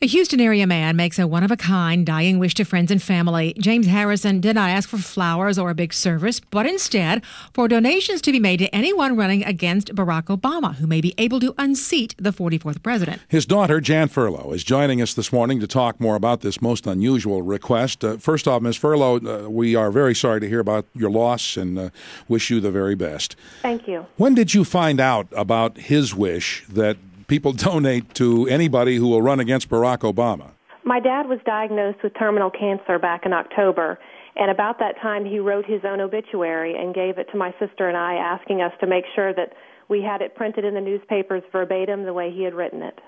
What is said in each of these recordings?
A Houston area man makes a one-of-a-kind dying wish to friends and family. James Harrison did not ask for flowers or a big service, but instead for donations to be made to anyone running against Barack Obama, who may be able to unseat the 44th president. His daughter, Jan Furlow, is joining us this morning to talk more about this most unusual request. First off, Ms. Furlow, we are very sorry to hear about your loss and wish you the very best. Thank you. When did you find out about his wish that people donate to anybody who will run against Barack Obama? My dad was diagnosed with terminal cancer back in October, and about that time he wrote his own obituary and gave it to my sister and I, asking us to make sure that we had it printed in the newspapers verbatim the way he had written it.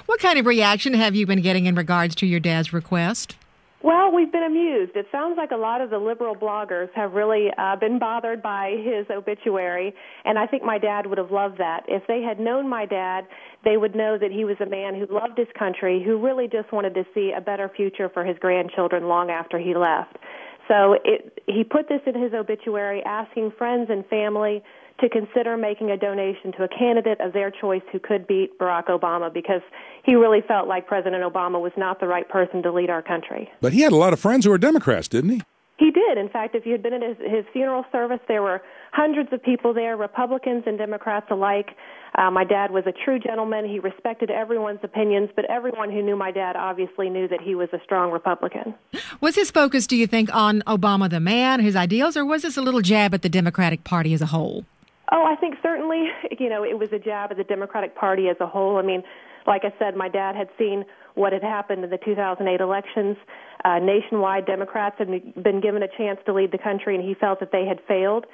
What kind of reaction have you been getting in regards to your dad's request? Well, we've been amused. It sounds like a lot of the liberal bloggers have really been bothered by his obituary, and I think my dad would have loved that. If they had known my dad, they would know that he was a man who loved his country, who really just wanted to see a better future for his grandchildren long after he left. So he put this in his obituary, asking friends and family to consider making a donation to a candidate of their choice who could beat Barack Obama, because he really felt like President Obama was not the right person to lead our country. But he had a lot of friends who were Democrats, didn't he? He did. In fact, if you had been at his funeral service, there were hundreds of people there, Republicans and Democrats alike. My dad was a true gentleman. He respected everyone's opinions, but everyone who knew my dad obviously knew that he was a strong Republican. Was his focus, do you think, on Obama the man, his ideals, or was this a little jab at the Democratic Party as a whole? Oh, I think certainly, it was a jab at the Democratic Party as a whole. I mean, like I said, my dad had seen what had happened in the 2008 elections. Nationwide, Democrats had been given a chance to lead the country, and he felt that they had failed.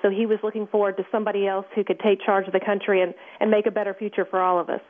So he was looking forward to somebody else who could take charge of the country and make a better future for all of us.